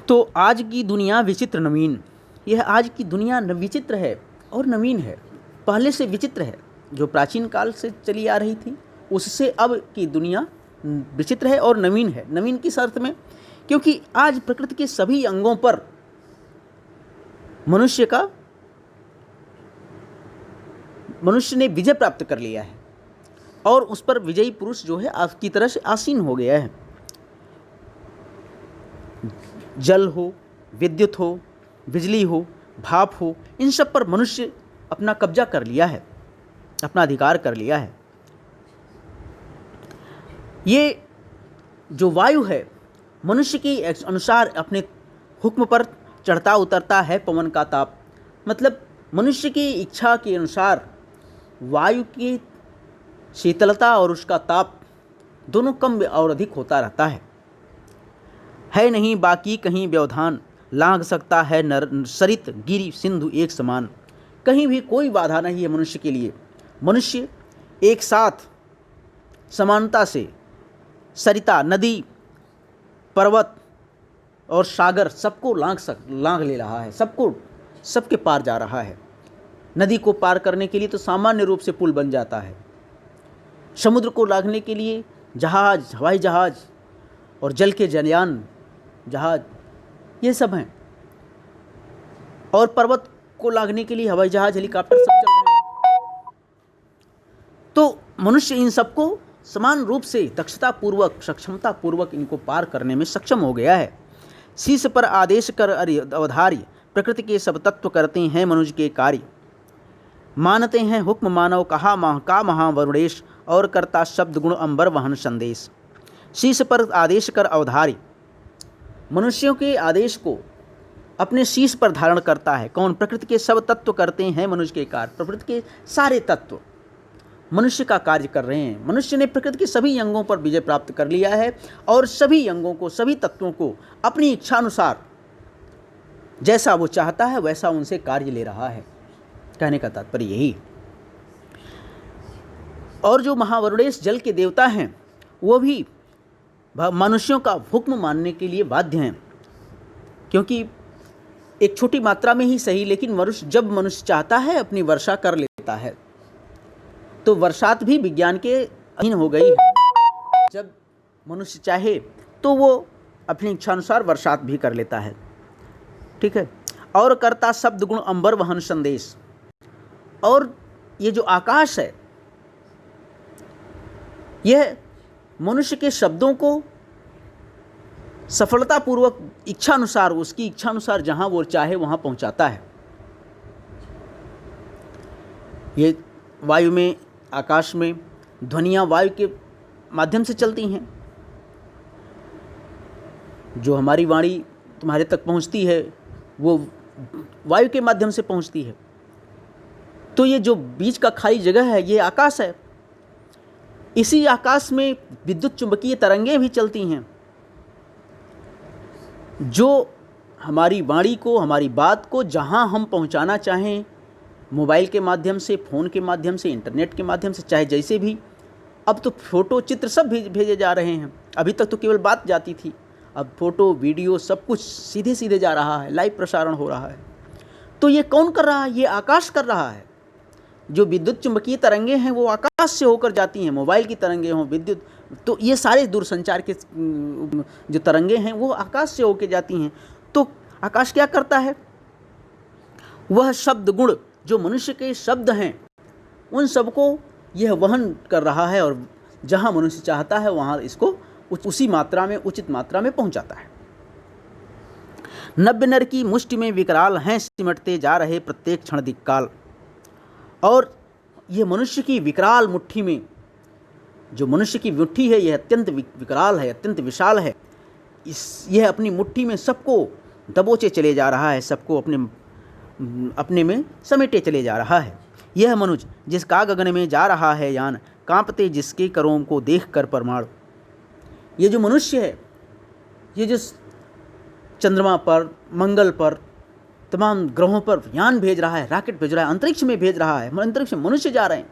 तो आज की दुनिया विचित्र नवीन, यह आज की दुनिया विचित्र है और नवीन है, पहले से विचित्र है। जो प्राचीन काल से चली आ रही थी उससे अब की दुनिया विचित्र है और नवीन है। नवीन किस अर्थ में? क्योंकि आज प्रकृति के सभी अंगों पर मनुष्य ने विजय प्राप्त कर लिया है और उस पर विजयी पुरुष जो है आपकी तरह से आसीन हो गया है। जल हो, विद्युत हो, बिजली हो, भाप हो, इन सब पर मनुष्य अपना कब्जा कर लिया है, अपना अधिकार कर लिया है। ये जो वायु है मनुष्य के अनुसार अपने हुक्म पर चढ़ता उतरता है। पवन का ताप मतलब मनुष्य की इच्छा के अनुसार वायु की शीतलता और उसका ताप दोनों कम और अधिक होता रहता है नहीं बाकी कहीं व्यवधान, लांघ सकता है नर सरित गिरि सिंधु एक समान। कहीं भी कोई बाधा नहीं है मनुष्य के लिए। मनुष्य एक साथ समानता से सरिता, नदी, पर्वत और सागर सबको लांघ ले रहा है, सबके पार जा रहा है। नदी को पार करने के लिए तो सामान्य रूप से पुल बन जाता है, समुद्र को लांघने के लिए जहाज, हवाई जहाज और जल के जलयान जहाज, ये सब हैं। और पर्वत को लांघने के लिए हवाई जहाज, हेलीकॉप्टर सब चल रहे हैं। तो मनुष्य इन सबको समान रूप से दक्षता पूर्वक, सक्षमता पूर्वक इनको पार करने में सक्षम हो गया है। शीश पर आदेश कर अवधार्य, प्रकृति के सब तत्व करते हैं मनुष्य के कार्य। मानते हैं हुक्म मानव कहा महावरुणेश, और करता शब्द गुण अंबर वहन संदेश। शीश पर आदेश कर अवधार्य, मनुष्यों के आदेश को अपने शीश पर धारण करता है। कौन? प्रकृति के सब तत्व करते हैं मनुष्य के कार्य। प्रकृति के सारे तत्व मनुष्य का कार्य कर रहे हैं। मनुष्य ने प्रकृति के सभी अंगों पर विजय प्राप्त कर लिया है और सभी अंगों को, सभी तत्वों को अपनी इच्छा अनुसार जैसा वो चाहता है वैसा उनसे कार्य ले रहा है। कहने का तात्पर्य यही। और जो महावरुणेश जल के देवता हैं वो भी मनुष्यों का हुक्म मानने के लिए बाध्य हैं, क्योंकि एक छोटी मात्रा में ही सही, लेकिन जब मनुष्य चाहता है अपनी वर्षा कर लेता है। तो वर्षात भी विज्ञान के अधीन हो गई है। जब मनुष्य चाहे तो वो अपनी इच्छानुसार वर्षात भी कर लेता है। ठीक है। और करता शब्द गुण अंबर वहन संदेश, और ये जो आकाश है यह मनुष्य के शब्दों को सफलतापूर्वक इच्छानुसार, उसकी इच्छानुसार जहां वो चाहे वहां पहुंचाता है। ये वायु में, आकाश में ध्वनियाँ वायु के माध्यम से चलती हैं। जो हमारी वाणी तुम्हारे तक पहुंचती है वो वायु के माध्यम से पहुंचती है। तो ये जो बीच का खाली जगह है ये आकाश है। इसी आकाश में विद्युत चुंबकीय तरंगें भी चलती हैं जो हमारी वाणी को, हमारी बात को जहां हम पहुंचाना चाहें, मोबाइल के माध्यम से, फ़ोन के माध्यम से, इंटरनेट के माध्यम से, चाहे जैसे भी। अब तो फ़ोटो चित्र सब भेजे जा रहे हैं। अभी तक तो केवल बात जाती थी, अब फ़ोटो वीडियो सब कुछ सीधे सीधे जा रहा है, लाइव प्रसारण हो रहा है। तो ये कौन कर रहा है? ये आकाश कर रहा है। जो विद्युत चुंबकीय तरंगे हैं वो आकाश से होकर जाती हैं, मोबाइल की तरंगे हों, विद्युत, तो ये सारे दूरसंचार के जो तरंगे हैं वो आकाश से होकर जाती हैं। तो आकाश क्या करता है? वह शब्द गुण जो मनुष्य के शब्द हैं उन सबको यह वहन कर रहा है और जहां मनुष्य चाहता है वहां इसको उसी मात्रा में, उचित मात्रा में पहुंचाता है। नव्य नर की मुष्टि में विकराल हैं, सिमटते जा रहे प्रत्येक क्षण दिक्काल। और यह मनुष्य की विकराल मुट्ठी में, जो मनुष्य की मुट्ठी है यह अत्यंत विकराल है, अत्यंत विशाल है। यह अपनी मुट्ठी में सबको दबोचे चले जा रहा है, सबको अपने में समेटे चले जा रहा है। यह मनुज जिसका गगन में जा रहा है यान, कांपते जिसके करों को देख कर परमाणु। ये जो मनुष्य है, ये जो चंद्रमा पर, मंगल पर, तमाम ग्रहों पर यान भेज रहा है, रॉकेट भेज रहा है, अंतरिक्ष में भेज रहा है, अंतरिक्ष में मनुष्य जा रहे हैं।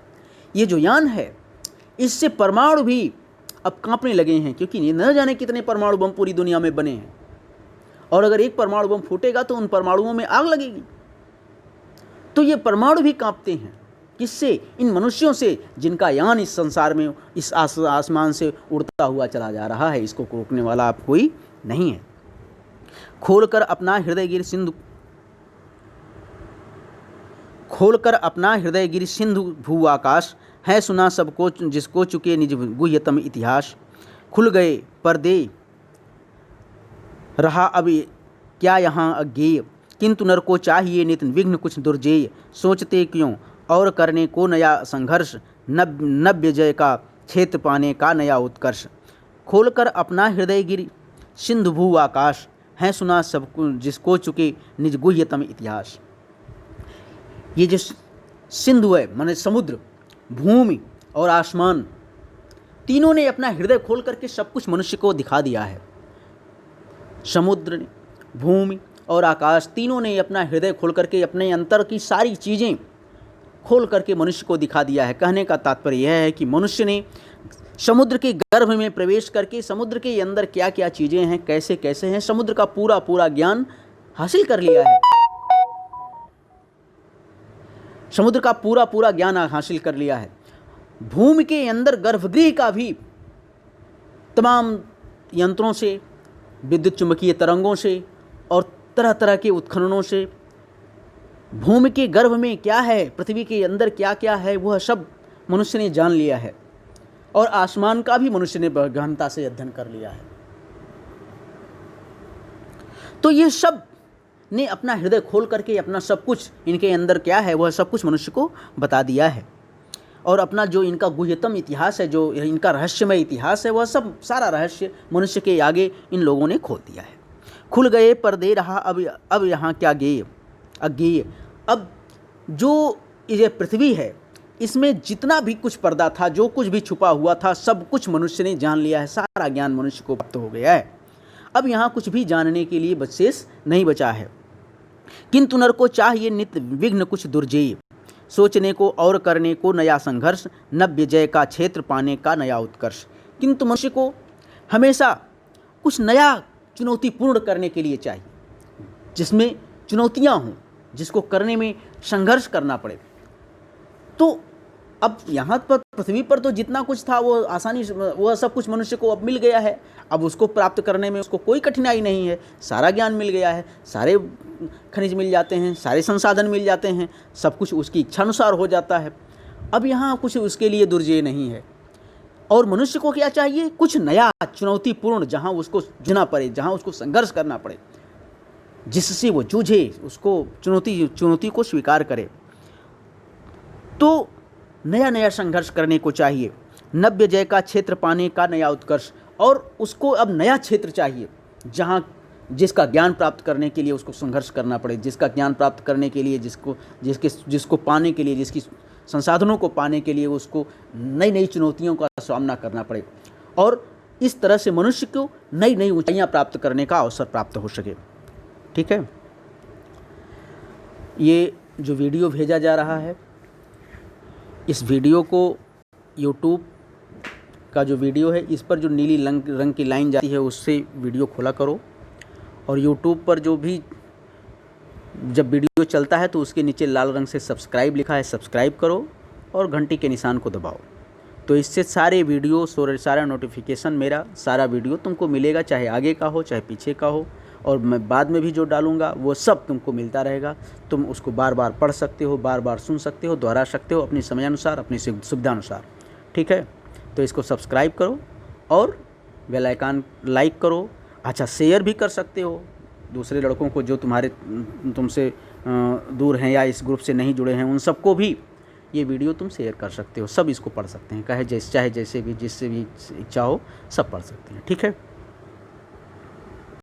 ये जो यान है इससे परमाणु भी अब कांपने लगे हैं, क्योंकि न जाने कितने परमाणु बम पूरी दुनिया में बने हैं। और अगर एक परमाणु बम फूटेगा तो उन परमाणुओं में आग लगेगी। तो ये परमाणु भी कांपते हैं। किससे? इन मनुष्यों से, जिनका यान इस संसार में, इस आसमान से उड़ता हुआ चला जा रहा है। इसको रोकने वाला अब कोई नहीं है। खोलकर अपना हृदय गिर सिंधु भू आकाश, है सुना सबको जिसको चुके निज गुह्यतम इतिहास। खुल गए पर्दे रहा अब क्या यहाँ अज्ञेय, किंतु नर को चाहिए नित विघ्न कुछ दुर्जेय। सोचते क्यों और करने को नया संघर्ष, नव्य जय का क्षेत्र पाने का नया उत्कर्ष। खोलकर अपना हृदय गिर सिंधु भू आकाश, है सुना सबको जिसको चुके निज गुह्यतम इतिहास। ये जो सिंधु है, माने समुद्र, भूमि और आसमान, तीनों ने अपना हृदय खोल करके सब कुछ मनुष्य को दिखा दिया है। समुद्र ने, भूमि और आकाश, तीनों ने अपना हृदय खोल करके अपने अंतर की सारी चीज़ें खोल करके मनुष्य को दिखा दिया है। कहने का तात्पर्य यह है कि मनुष्य ने समुद्र के गर्भ में प्रवेश करके समुद्र के अंदर क्या क्या चीज़ें हैं, कैसे कैसे हैं, समुद्र का पूरा पूरा ज्ञान हासिल कर लिया है। समुद्र का पूरा पूरा ज्ञान हासिल कर लिया है। भूमि के अंदर गर्भगृह का भी तमाम यंत्रों से, विद्युत चुंबकीय तरंगों से और तरह तरह के उत्खननों से, भूमि के गर्भ में क्या है, पृथ्वी के अंदर क्या क्या है, वह सब मनुष्य ने जान लिया है। और आसमान का भी मनुष्य ने गहनता से अध्ययन कर लिया है। तो ये सब ने अपना हृदय खोल करके अपना सब कुछ, इनके अंदर क्या है वह सब कुछ मनुष्य को बता दिया है। और अपना जो इनका गुह्यतम इतिहास है, जो इनका रहस्यमय इतिहास है, वह सब सारा रहस्य मनुष्य के आगे इन लोगों ने खोल दिया है। खुल गए पर्दे रहा अब यहाँ क्या गेय अज्ञेय। अब जो ये पृथ्वी है, इसमें जितना भी कुछ पर्दा था, जो कुछ भी छुपा हुआ था, सब कुछ मनुष्य ने जान लिया है। सारा ज्ञान मनुष्य को प्राप्त हो गया है। अब यहाँ कुछ भी जानने के लिए शेष नहीं बचा है। किंतु नर को चाहिए नित विघ्न कुछ दुर्जेय, सोचने को और करने को नया संघर्ष, नव्य जय का क्षेत्र पाने का नया उत्कर्ष। किंतु मनुष्य को हमेशा कुछ नया चुनौतीपूर्ण करने के लिए चाहिए, जिसमें चुनौतियाँ हों, जिसको करने में संघर्ष करना पड़े। तो अब यहाँ पर पृथ्वी पर तो जितना कुछ था वो आसानी से, वह सब कुछ मनुष्य को अब मिल गया है। अब उसको प्राप्त करने में उसको कोई कठिनाई नहीं है। सारा ज्ञान मिल गया है, सारे खनिज मिल जाते हैं, सारे संसाधन मिल जाते हैं, सब कुछ उसकी इच्छानुसार हो जाता है। अब यहाँ कुछ उसके लिए दुर्जेय नहीं है। और मनुष्य को क्या चाहिए? कुछ नया चुनौतीपूर्ण, जहाँ उसको जूझना पड़े, जहाँ उसको संघर्ष करना पड़े, जिससे वो जूझे, उसको चुनौती को स्वीकार करे। तो नया नया संघर्ष करने को चाहिए। नव्य जय का क्षेत्र पाने का नया उत्कर्ष। और उसको अब नया क्षेत्र चाहिए, जहाँ जिसका ज्ञान प्राप्त करने के लिए उसको संघर्ष करना पड़े, जिसका ज्ञान प्राप्त करने के लिए, जिसको पाने के लिए, जिसकी संसाधनों को पाने के लिए उसको नई नई चुनौतियों का सामना करना पड़े। और इस तरह से मनुष्य को नई नई ऊंचाइयाँ प्राप्त करने का अवसर प्राप्त हो सके। ठीक है, ये जो वीडियो भेजा जा रहा है, इस वीडियो को यूट्यूब का जो वीडियो है, इस पर जो नीली रंग की लाइन जाती है, उससे वीडियो खोला करो। और यूट्यूब पर जो भी जब वीडियो चलता है तो उसके नीचे लाल रंग से सब्सक्राइब लिखा है, सब्सक्राइब करो और घंटी के निशान को दबाओ। तो इससे सारे वीडियो, सारा नोटिफिकेशन, मेरा सारा वीडियो तुमको मिलेगा, चाहे आगे का हो चाहे पीछे का हो। और मैं बाद में भी जो डालूंगा वो सब तुमको मिलता रहेगा। तुम उसको बार बार पढ़ सकते हो, बार बार सुन सकते हो, दोहरा सकते हो अपनी समयानुसार, अपनी सुविधानुसार। ठीक है, तो इसको सब्सक्राइब करो और बेल आइकन लाइक करो। अच्छा, शेयर भी कर सकते हो दूसरे लड़कों को जो तुमसे दूर हैं या इस ग्रुप से नहीं जुड़े हैं, उन सबको भी ये वीडियो तुम शेयर कर सकते हो। सब इसको पढ़ सकते हैं, चाहे जैसे भी, जिससे भी इच्छा हो, सब पढ़ सकते हैं। ठीक है।